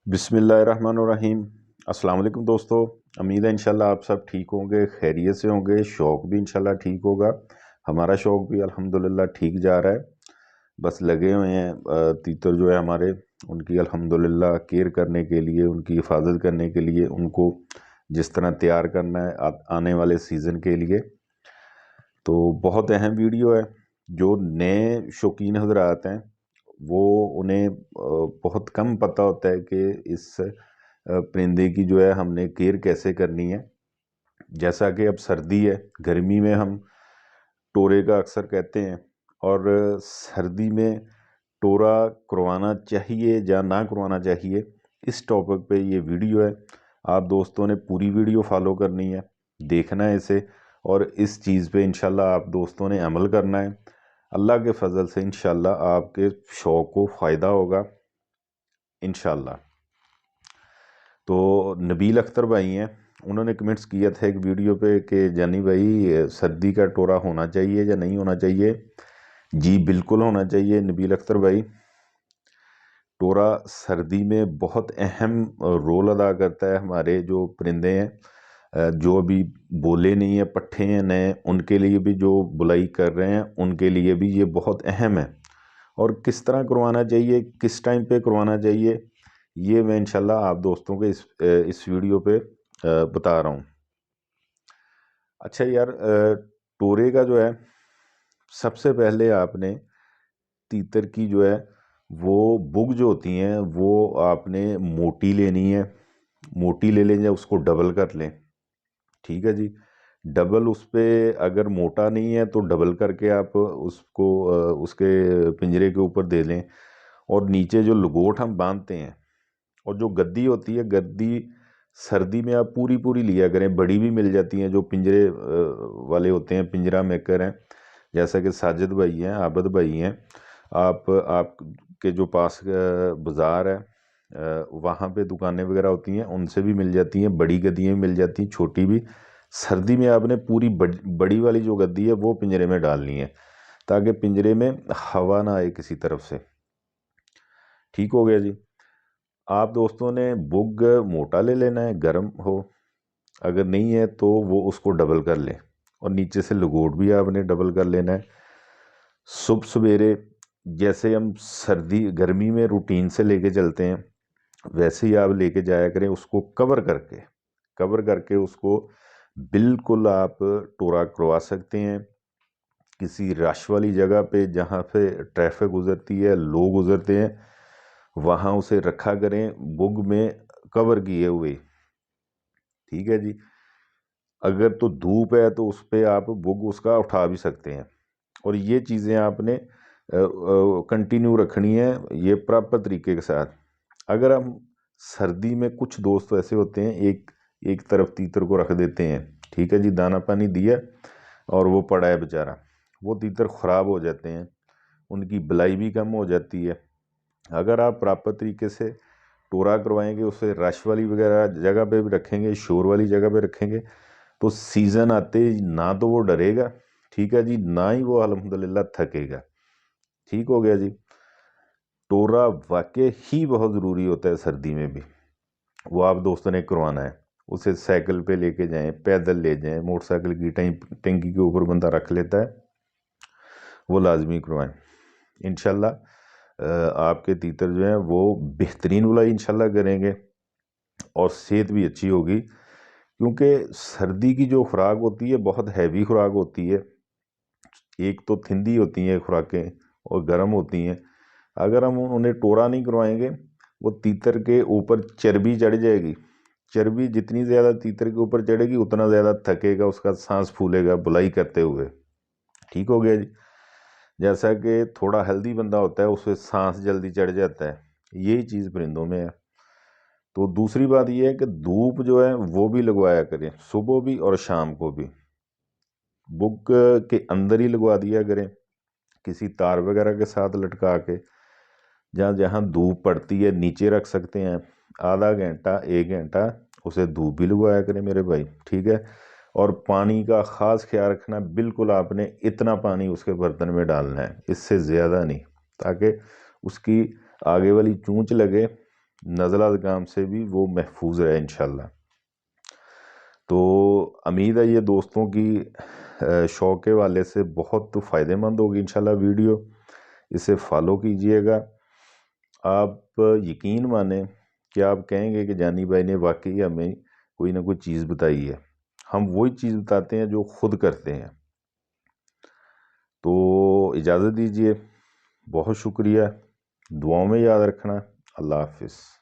बिस्मिल्लाहिर्रहमानिर्रहीम। अस्सलाम वालेकुम दोस्तों। उम्मीद है इंशाल्लाह आप सब ठीक होंगे, खैरियत से होंगे। शौक़ भी इंशाल्लाह ठीक होगा। हमारा शौक़ भी अल्हम्दुलिल्लाह ठीक जा रहा है। बस लगे हुए हैं तीतर जो है हमारे, उनकी अल्हम्दुलिल्लाह केयर करने के लिए, उनकी हिफाजत करने के लिए, उनको जिस तरह तैयार करना है आने वाले सीज़न के लिए। तो बहुत अहम वीडियो है। जो नए शौकीन हज़रात हैं वो उन्हें बहुत कम पता होता है कि इस परिंदे की जो है हमने केयर कैसे करनी है। जैसा कि अब सर्दी है, गर्मी में हम टोरे का अक्सर कहते हैं, और सर्दी में टोरा करवाना चाहिए या ना करवाना चाहिए, इस टॉपिक पे ये वीडियो है। आप दोस्तों ने पूरी वीडियो फॉलो करनी है, देखना है इसे, और इस चीज़ पे इंशाल्लाह आप दोस्तों ने अमल करना है। अल्लाह के फजल से इंशाल्लाह आपके शौक़ को फ़ायदा होगा इंशाल्लाह। तो नबील अख्तर भाई हैं, उन्होंने कमेंट्स किया था एक वीडियो पे कि जानी भाई सर्दी का टोरा होना चाहिए या नहीं होना चाहिए। जी बिल्कुल होना चाहिए नबील अख्तर भाई। टोरा सर्दी में बहुत अहम रोल अदा करता है। हमारे जो परिंदे हैं जो अभी बोले नहीं है, पट्ठे हैं नए, उनके लिए भी, जो बुलाई कर रहे हैं उनके लिए भी ये बहुत अहम है। और किस तरह करवाना चाहिए, किस टाइम पे करवाना चाहिए, ये मैं इंशाल्लाह आप दोस्तों को इस वीडियो पे बता रहा हूँ। अच्छा यार, टोरे का जो है सबसे पहले आपने तीतर की जो है वो बुग जो होती हैं वो आपने मोटी लेनी है। मोटी ले लें या उसको डबल कर लें, ठीक है जी। डबल उस पर अगर मोटा नहीं है तो डबल करके आप उसको उसके पिंजरे के ऊपर दे लें। और नीचे जो लंगोट हम बांधते हैं, और जो गद्दी होती है, गद्दी सर्दी में आप पूरी पूरी लिया करें। बड़ी भी मिल जाती हैं, जो पिंजरे वाले होते हैं, पिंजरा मेकर हैं, जैसा कि साजिद भाई हैं, आबद भाई हैं। आपके जो पास बाज़ार है वहाँ पे दुकानें वगैरह होती हैं, उनसे भी मिल जाती हैं। बड़ी गद्दियाँ भी मिल जाती हैं, छोटी भी। सर्दी में आपने पूरी बड़ी वाली जो गद्दी है वो पिंजरे में डालनी है, ताकि पिंजरे में हवा ना आए किसी तरफ से। ठीक हो गया जी। आप दोस्तों ने बुग मोटा ले लेना है, गर्म हो। अगर नहीं है तो वो उसको डबल कर लें, और नीचे से लंगोट भी आपने डबल कर लेना है। सुबह सवेरे जैसे हम सर्दी गर्मी में रूटीन से लेके चलते हैं, वैसे ही आप लेके जाया करें उसको कवर करके उसको बिल्कुल आप टोरा करवा सकते हैं। किसी रश वाली जगह पे जहाँ पे ट्रैफिक गुजरती है, लोग गुजरते हैं, वहाँ उसे रखा करें बुग में कवर किए हुए, ठीक है जी। अगर तो धूप है तो उस पर आप बुग उसका उठा भी सकते हैं। और ये चीज़ें आपने कंटिन्यू रखनी है, ये प्रॉपर तरीके के साथ। अगर हम सर्दी में, कुछ दोस्त ऐसे होते हैं एक तरफ तीतर को रख देते हैं, ठीक है जी, दाना पानी दिया और वो पड़ा है बेचारा, वो तीतर ख़राब हो जाते हैं, उनकी भलाई भी कम हो जाती है। अगर आप प्रॉपर तरीके से टोरा करवाएंगे, उसे रश वाली वगैरह जगह पे भी रखेंगे, शोर वाली जगह पे रखेंगे, तो सीज़न आते ना तो वो डरेगा, ठीक है जी, ना ही वो अल्हम्दुलिल्लाह थकेगा। ठीक हो गया जी। टोरा वाकई ही बहुत ज़रूरी होता है सर्दी में भी, वो आप दोस्तों ने करवाना है। उसे साइकिल पे लेके जाएं, पैदल ले जाएं, मोटरसाइकिल की टंकी के ऊपर बंदा रख लेता है, वो लाजमी करवाएं इंशाल्लाह। आपके तीतर जो हैं वो बेहतरीन बुलाई इंशाल्लाह करेंगे, और सेहत भी अच्छी होगी। क्योंकि सर्दी की जो खुराक होती है बहुत हैवी खुराक होती है। एक तो थिंदी होती हैं खुराकें और गर्म होती हैं। अगर हम उन्हें टोरा नहीं करवाएंगे, वो तीतर के ऊपर चर्बी चढ़ जाएगी। चर्बी जितनी ज़्यादा तीतर के ऊपर चढ़ेगी उतना ज़्यादा थकेगा, उसका सांस फूलेगा बुलाई करते हुए। ठीक हो गया जी। जैसा कि थोड़ा हेल्दी बंदा होता है उसे सांस जल्दी चढ़ जाता है, यही चीज़ परिंदों में है। तो दूसरी बात यह है कि धूप जो है वो भी लगवाया करें, सुबह भी और शाम को भी। बुक के अंदर ही लगवा दिया करें, किसी तार वगैरह के साथ लटका के। जहाँ जहाँ धूप पड़ती है नीचे रख सकते हैं, आधा घंटा 1 घंटा उसे धूप भी लगवाया करें मेरे भाई, ठीक है। और पानी का ख़ास ख्याल रखना, बिल्कुल आपने इतना पानी उसके बर्तन में डालना है, इससे ज़्यादा नहीं, ताकि उसकी आगे वाली चूंच लगे نزلہ زکام سے بھی وہ محفوظ رہے انشاءاللہ۔ تو امید ہے یہ دوستوں کی شوق کے والے سے بہت فائدہ مند ہوگی انشاءاللہ ویڈیو، اسے فالو کیجئے گا۔ آپ یقین مانیں کہ آپ کہیں گے کہ جانی بھائی نے واقعی ہمیں کوئی نہ کوئی چیز بتائی ہے، ہم وہی چیز بتاتے ہیں جو خود کرتے ہیں۔ تو اجازت دیجئے، بہت شکریہ، دعاؤں میں یاد رکھنا، اللہ حافظ۔